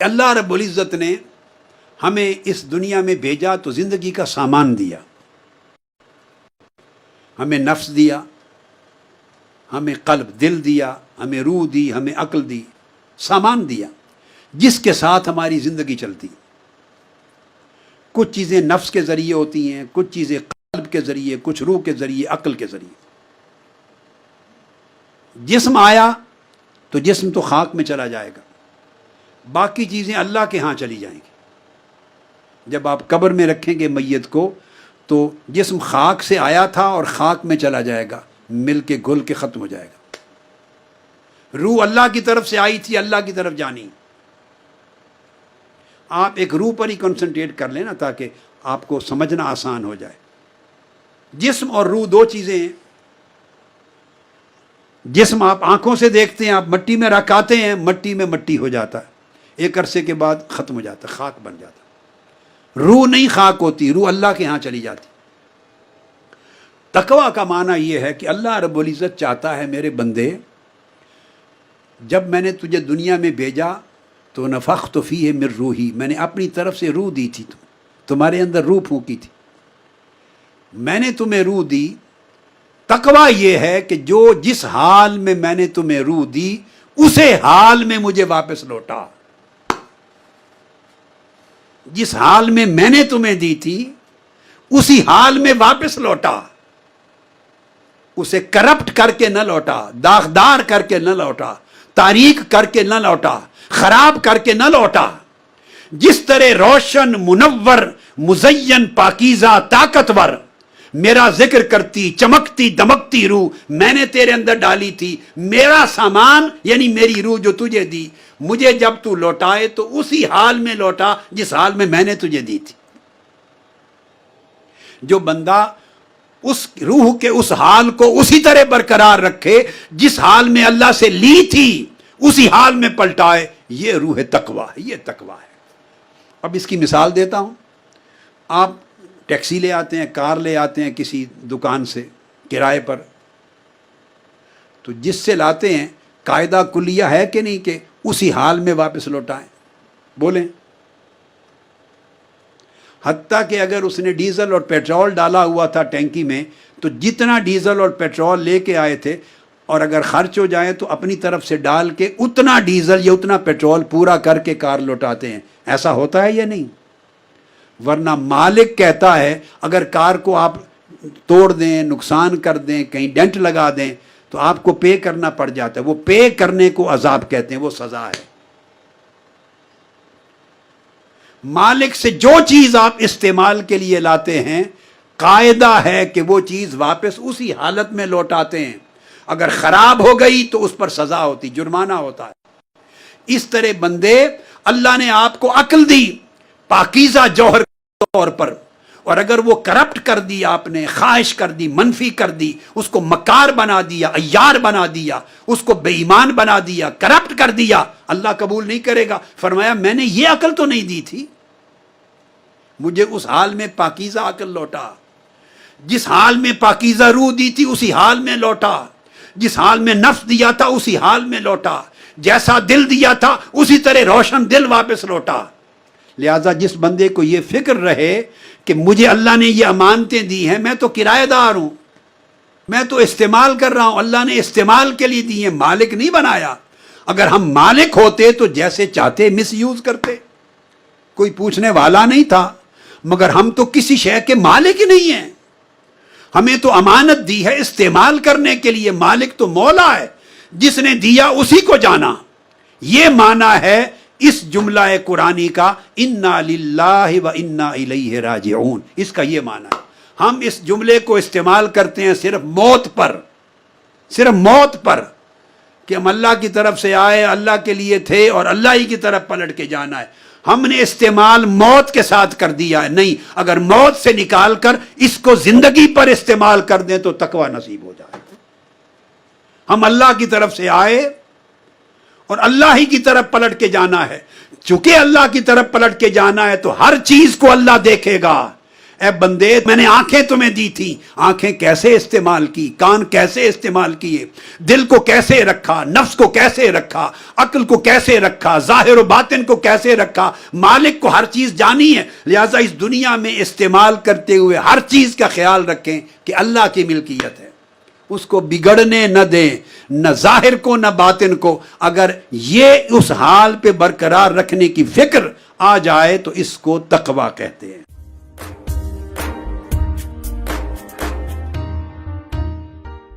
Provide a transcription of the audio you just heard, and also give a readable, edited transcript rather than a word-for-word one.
کہ اللہ رب العزت نے ہمیں اس دنیا میں بھیجا تو زندگی کا سامان دیا، ہمیں نفس دیا، ہمیں قلب دل دیا، ہمیں روح دی، ہمیں عقل دی، سامان دیا جس کے ساتھ ہماری زندگی چلتی۔ کچھ چیزیں نفس کے ذریعے ہوتی ہیں، کچھ چیزیں قلب کے ذریعے، کچھ روح کے ذریعے، عقل کے ذریعے۔ جسم آیا تو جسم تو خاک میں چلا جائے گا، باقی چیزیں اللہ کے ہاں چلی جائیں گی۔ جب آپ قبر میں رکھیں گے میت کو تو جسم خاک سے آیا تھا اور خاک میں چلا جائے گا، مل کے گھل کے ختم ہو جائے گا۔ روح اللہ کی طرف سے آئی تھی، اللہ کی طرف جانی۔ آپ ایک روح پر ہی کنسنٹریٹ کر لیں نا تاکہ آپ کو سمجھنا آسان ہو جائے۔ جسم اور روح دو چیزیں ہیں۔ جسم آپ آنکھوں سے دیکھتے ہیں، آپ مٹی میں رکھ آتے ہیں، مٹی میں مٹی ہو جاتا ہے، ایک عرصے کے بعد ختم ہو جاتا ہے، خاک بن جاتا ہے۔ روح نہیں خاک ہوتی، روح اللہ کے ہاں چلی جاتی۔ تقویٰ کا معنی یہ ہے کہ اللہ رب العزت چاہتا ہے میرے بندے، جب میں نے تجھے دنیا میں بھیجا تو نفخت فیہ من روحی، میں نے اپنی طرف سے روح دی تھی، تمہارے اندر روح پھونکی تھی، میں نے تمہیں روح دی۔ تقویٰ یہ ہے کہ جو جس حال میں میں نے تمہیں روح دی اسے حال میں مجھے واپس لوٹا۔ جس حال میں میں نے تمہیں دی تھی اسی حال میں واپس لوٹا، اسے کرپٹ کر کے نہ لوٹا، داغدار کر کے نہ لوٹا، تاریک کر کے نہ لوٹا، خراب کر کے نہ لوٹا۔ جس طرح روشن، منور، مزین، پاکیزہ، طاقتور میرا ذکر کرتی، چمکتی دمکتی روح میں نے تیرے اندر ڈالی تھی، میرا سامان یعنی میری روح جو تجھے دی، مجھے جب تو لوٹائے تو اسی حال میں لوٹا جس حال میں نے تجھے دی تھی۔ جو بندہ اس روح کے اس حال کو اسی طرح برقرار رکھے جس حال میں اللہ سے لی تھی، اسی حال میں پلٹائے، یہ روح تقویٰ ہے، یہ تقویٰ ہے۔ اب اس کی مثال دیتا ہوں۔ آپ ٹیکسی لے آتے ہیں، کار لے آتے ہیں کسی دکان سے کرائے پر، تو جس سے لاتے ہیں قاعدہ کلیہ ہے کہ نہیں کہ اسی حال میں واپس لوٹائیں؟ بولیں۔ حتیٰ کہ اگر اس نے ڈیزل اور پیٹرول ڈالا ہوا تھا ٹینکی میں تو جتنا ڈیزل اور پیٹرول لے کے آئے تھے اور اگر خرچ ہو جائے تو اپنی طرف سے ڈال کے اتنا ڈیزل یا اتنا پیٹرول پورا کر کے کار لوٹاتے ہیں۔ ایسا ہوتا ہے یا نہیں؟ ورنہ مالک کہتا ہے اگر کار کو آپ توڑ دیں، نقصان کر دیں، کہیں ڈینٹ لگا دیں تو آپ کو پے کرنا پڑ جاتا ہے۔ وہ پے کرنے کو عذاب کہتے ہیں، وہ سزا ہے۔ مالک سے جو چیز آپ استعمال کے لیے لاتے ہیں قاعدہ ہے کہ وہ چیز واپس اسی حالت میں لوٹاتے ہیں۔ اگر خراب ہو گئی تو اس پر سزا ہوتی، جرمانہ ہوتا ہے۔ اس طرح بندے، اللہ نے آپ کو عقل دی پاکیزہ جوہر کے طور پر، اور اگر وہ کرپٹ کر دی، آپ نے خواہش کر دی، منفی کر دی، اس کو مکار بنا دیا، عیار بنا دیا، اس کو بے ایمان بنا دیا، کرپٹ کر دیا، اللہ قبول نہیں کرے گا۔ فرمایا میں نے یہ عقل تو نہیں دی تھی، مجھے اس حال میں پاکیزہ عقل لوٹا، جس حال میں پاکیزہ روح دی تھی اسی حال میں لوٹا، جس حال میں نفس دیا تھا اسی حال میں لوٹا، جیسا دل دیا تھا اسی طرح روشن دل واپس لوٹا۔ لہذا جس بندے کو یہ فکر رہے کہ مجھے اللہ نے یہ امانتیں دی ہیں، میں تو کرایہ دار ہوں، میں تو استعمال کر رہا ہوں، اللہ نے استعمال کے لیے دی ہیں، مالک نہیں بنایا۔ اگر ہم مالک ہوتے تو جیسے چاہتے مس یوز کرتے، کوئی پوچھنے والا نہیں تھا، مگر ہم تو کسی شے کے مالک ہی نہیں ہیں۔ ہمیں تو امانت دی ہے استعمال کرنے کے لیے، مالک تو مولا ہے، جس نے دیا اسی کو جانا۔ یہ معنی ہے اس جملہ قرآنی کا انا للہ و انا الیہ راجعون، اس کا یہ معنی ہے۔ ہم اس جملے کو استعمال کرتے ہیں صرف موت پر، صرف موت پر، کہ ہم اللہ کی طرف سے آئے، اللہ کے لیے تھے اور اللہ ہی کی طرف پلٹ کے جانا ہے۔ ہم نے استعمال موت کے ساتھ کر دیا ہے، نہیں، اگر موت سے نکال کر اس کو زندگی پر استعمال کر دیں تو تقویٰ نصیب ہو جائے۔ ہم اللہ کی طرف سے آئے اور اللہ ہی کی طرف پلٹ کے جانا ہے۔ چونکہ اللہ کی طرف پلٹ کے جانا ہے تو ہر چیز کو اللہ دیکھے گا، اے بندے میں نے آنکھیں تمہیں دی تھی، آنکھیں کیسے استعمال کی، کان کیسے استعمال کیے، دل کو کیسے رکھا، نفس کو کیسے رکھا، عقل کو کیسے رکھا، ظاہر و باطن کو کیسے رکھا۔ مالک کو ہر چیز جانی ہے، لہٰذا اس دنیا میں استعمال کرتے ہوئے ہر چیز کا خیال رکھیں کہ اللہ کی ملکیت ہے، اس کو بگڑنے نہ دیں، نہ ظاہر کو نہ باطن کو۔ اگر یہ اس حال پہ برقرار رکھنے کی فکر آ جائے تو اس کو تقویٰ کہتے ہیں۔